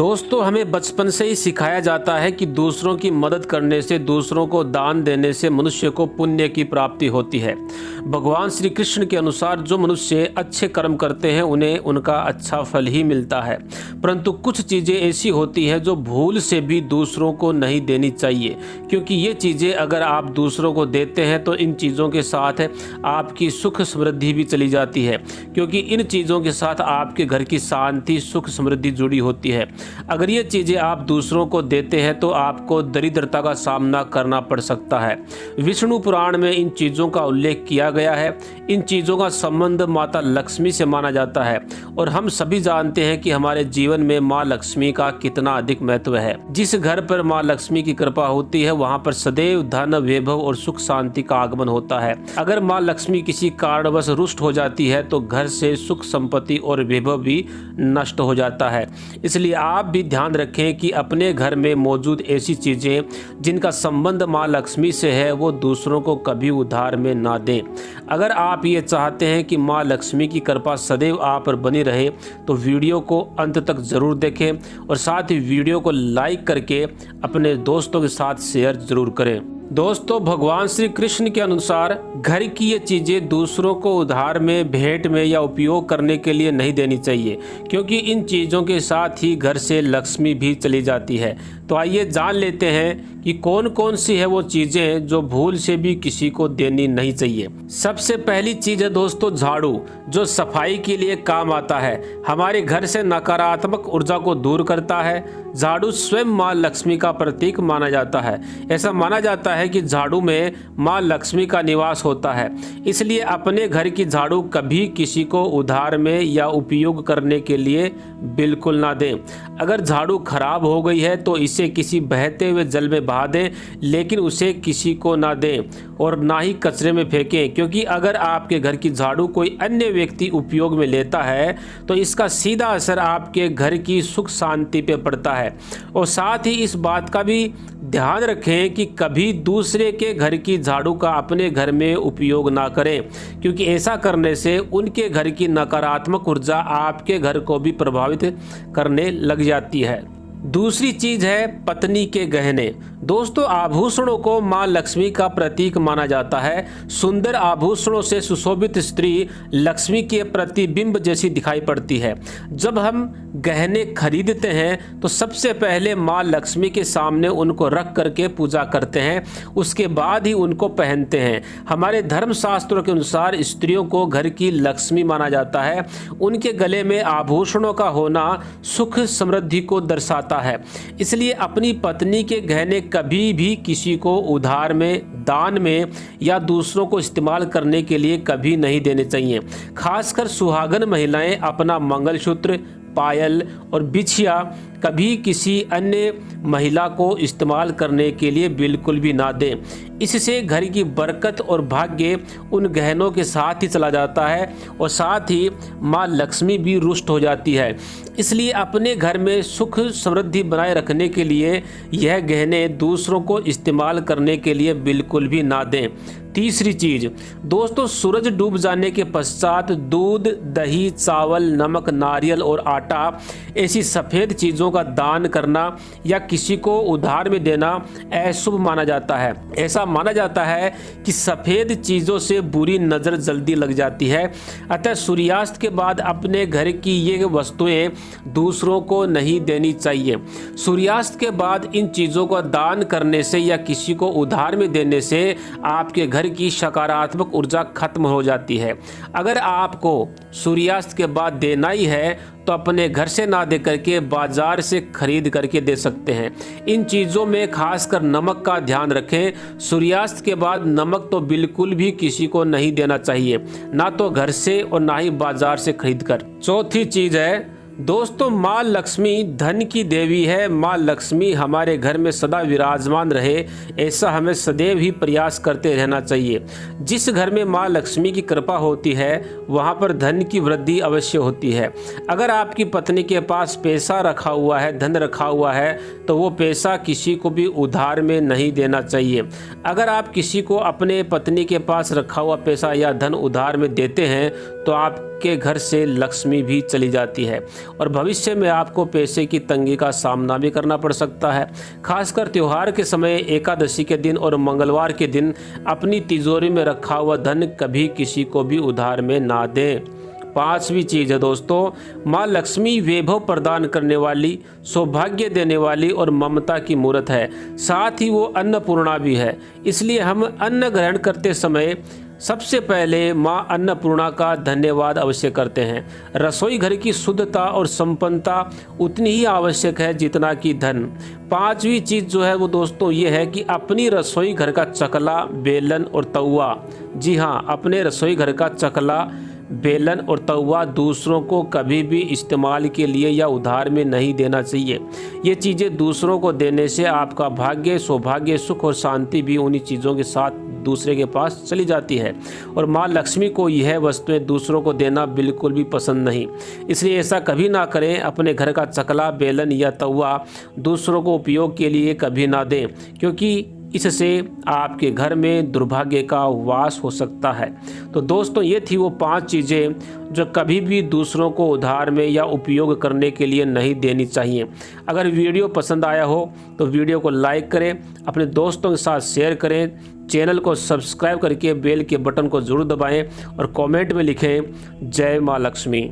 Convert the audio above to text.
दोस्तों, हमें बचपन से ही सिखाया जाता है कि दूसरों की मदद करने से, दूसरों को दान देने से मनुष्य को पुण्य की प्राप्ति होती है। भगवान श्री कृष्ण के अनुसार जो मनुष्य अच्छे कर्म करते हैं उन्हें उनका अच्छा फल ही मिलता है, परंतु कुछ चीज़ें ऐसी होती हैं जो भूल से भी दूसरों को नहीं देनी चाहिए, क्योंकि ये चीज़ें अगर आप दूसरों को देते हैं तो इन चीज़ों के साथ आपकी सुख समृद्धि भी चली जाती है, क्योंकि इन चीज़ों के साथ आपके घर की शांति, सुख समृद्धि जुड़ी होती है। अगर ये चीज़ें आप दूसरों को देते हैं तो आपको दरिद्रता का सामना करना पड़ सकता है। विष्णु पुराण में इन चीज़ों का उल्लेख किया गया है। इन चीज़ों का संबंध माता लक्ष्मी से माना जाता है और हम सभी जानते हैं कि हमारे जीवन में माँ लक्ष्मी का कितना अधिक महत्व है। जिस घर पर माँ लक्ष्मी की कृपा होती है वहाँ पर सदैव धन, वैभव और सुख शांति का आगमन होता है। अगर माँ लक्ष्मी किसी कारणवश रुष्ट हो जाती है तो घर से सुख, संपत्ति और वैभव भी नष्ट हो जाता है। इसलिए आप भी ध्यान रखें कि अपने घर में मौजूद ऐसी चीज़ें जिनका संबंध माँ लक्ष्मी से है वो दूसरों को कभी उधार में ना दें। अगर आप ये चाहते हैं कि माँ लक्ष्मी की कृपा सदैव आप पर बनी रहे तो वीडियो को अंत तक ज़रूर देखें और साथ ही वीडियो को लाइक करके अपने दोस्तों के साथ शेयर ज़रूर करें। दोस्तों, भगवान श्री कृष्ण के अनुसार घर की ये चीज़ें दूसरों को उधार में, भेंट में या उपयोग करने के लिए नहीं देनी चाहिए, क्योंकि इन चीज़ों के साथ ही घर से लक्ष्मी भी चली जाती है। तो आइए जान लेते हैं कि कौन कौन सी है वो चीज़ें जो भूल से भी किसी को देनी नहीं चाहिए। सबसे पहली चीज़ है दोस्तों झाड़ू, जो सफाई के लिए काम आता है, हमारे घर से नकारात्मक ऊर्जा को दूर करता है। झाड़ू स्वयं माँ लक्ष्मी का प्रतीक माना जाता है। ऐसा माना जाता है कि झाड़ू में माँ लक्ष्मी का निवास होता है, इसलिए अपने घर की झाड़ू कभी किसी को उधार में या उपयोग करने के लिए बिल्कुल ना दें। अगर झाड़ू खराब हो गई है तो इसे किसी बहते हुए जल में बहा दें, लेकिन उसे किसी को ना दें और ना ही कचरे में फेंकें, क्योंकि अगर आपके घर की झाड़ू कोई अन्य व्यक्ति उपयोग में लेता है तो इसका सीधा असर आपके घर की सुख शांति पे पड़ता है। और साथ ही इस बात का भी ध्यान रखें कि कभी दूसरे के घर की झाड़ू का अपने घर में उपयोग ना करें, क्योंकि ऐसा करने से उनके घर की नकारात्मक ऊर्जा आपके घर को भी प्रभावित करने लग जाती है। दूसरी चीज है पत्नी के गहने। दोस्तों, आभूषणों को मां लक्ष्मी का प्रतीक माना जाता है। सुंदर आभूषणों से सुशोभित स्त्री लक्ष्मी के प्रतिबिंब जैसी दिखाई पड़ती है। जब हम गहने खरीदते हैं तो सबसे पहले मां लक्ष्मी के सामने उनको रख करके पूजा करते हैं, उसके बाद ही उनको पहनते हैं। हमारे धर्मशास्त्रों के अनुसार स्त्रियों को घर की लक्ष्मी माना जाता है। उनके गले में आभूषणों का होना सुख समृद्धि को दर्शाता है। इसलिए अपनी पत्नी के गहने कभी भी किसी को उधार में, दान में या दूसरों को इस्तेमाल करने के लिए कभी नहीं देने चाहिए। खासकर सुहागन महिलाएं अपना मंगलसूत्र, पायल और बिछिया कभी किसी अन्य महिला को इस्तेमाल करने के लिए बिल्कुल भी ना दें। इससे घर की बरकत और भाग्य उन गहनों के साथ ही चला जाता है और साथ ही माँ लक्ष्मी भी रुष्ट हो जाती है। इसलिए अपने घर में सुख समृद्धि बनाए रखने के लिए यह गहने दूसरों को इस्तेमाल करने के लिए बिल्कुल भी ना दें। तीसरी चीज दोस्तों, सूरज डूब जाने के पश्चात दूध, दही, चावल, नमक, नारियल और आटा ऐसी सफ़ेद चीज़ों का दान करना या किसी को उधार में देना अशुभ माना जाता है। ऐसा माना जाता है कि सफ़ेद चीज़ों से बुरी नज़र जल्दी लग जाती है। अतः सूर्यास्त के बाद अपने घर की ये वस्तुएं दूसरों को नहीं देनी चाहिए। सूर्यास्त के बाद इन चीज़ों का दान करने से या किसी को उधार में देने से आपके घर की सकारात्मक ऊर्जा खत्म हो जाती है। अगर आपको सूर्यास्त के बाद देना ही है तो अपने घर से ना दे करके बाजार से खरीद करके दे सकते हैं। इन चीज़ों में खासकर नमक का ध्यान रखें। सूर्यास्त के बाद नमक तो बिल्कुल भी किसी को नहीं देना चाहिए, ना तो घर से और ना ही बाजार से खरीद कर। चौथी चीज़ है दोस्तों, माँ लक्ष्मी धन की देवी है। माँ लक्ष्मी हमारे घर में सदा विराजमान रहे, ऐसा हमें सदैव ही प्रयास करते रहना चाहिए। जिस घर में माँ लक्ष्मी की कृपा होती है वहाँ पर धन की वृद्धि अवश्य होती है। अगर आपकी पत्नी के पास पैसा रखा हुआ है, धन रखा हुआ है, तो वो पैसा किसी को भी उधार में नहीं देना चाहिए। अगर आप किसी को अपने पत्नी के पास रखा हुआ पैसा या धन उधार में देते हैं तो आप आपके घर से लक्ष्मी भी चली जाती है और भविष्य में आपको पैसे की तंगी का सामना भी करना पड़ सकता है। खासकर त्यौहार के समय, एकादशी के दिन और मंगलवार के दिन अपनी तिजोरी में रखा हुआ धन कभी किसी को भी उधार में ना दें। पांचवी चीज़ है दोस्तों, माँ लक्ष्मी वैभव प्रदान करने वाली, सौभाग्य देने वाली और ममता की मूर्त है। साथ ही वो अन्नपूर्णा भी है। इसलिए हम अन्न ग्रहण करते समय सबसे पहले माँ अन्नपूर्णा का धन्यवाद अवश्य करते हैं। रसोई घर की शुद्धता और संपन्नता उतनी ही आवश्यक है जितना कि धन। पांचवी चीज़ जो है वो दोस्तों ये है कि अपनी रसोई घर का चकला, बेलन और तवा, जी हाँ, अपने रसोई घर का चकला, बेलन और तवा दूसरों को कभी भी इस्तेमाल के लिए या उधार में नहीं देना चाहिए। ये चीज़ें दूसरों को देने से आपका भाग्य, सौभाग्य, सुख और शांति भी उन्हीं चीज़ों के साथ दूसरे के पास चली जाती है। और माँ लक्ष्मी को यह वस्तुएं दूसरों को देना बिल्कुल भी पसंद नहीं। इसलिए ऐसा कभी ना करें। अपने घर का चकला, बेलन या तवा दूसरों को उपयोग के लिए कभी ना दें, क्योंकि इससे आपके घर में दुर्भाग्य का वास हो सकता है। तो दोस्तों ये थी वो 5 चीज़ें जो कभी भी दूसरों को उधार में या उपयोग करने के लिए नहीं देनी चाहिए। अगर वीडियो पसंद आया हो तो वीडियो को लाइक करें, अपने दोस्तों के साथ शेयर करें, चैनल को सब्सक्राइब करके बेल के बटन को ज़रूर दबाएं और कमेंट में लिखें जय माँ लक्ष्मी।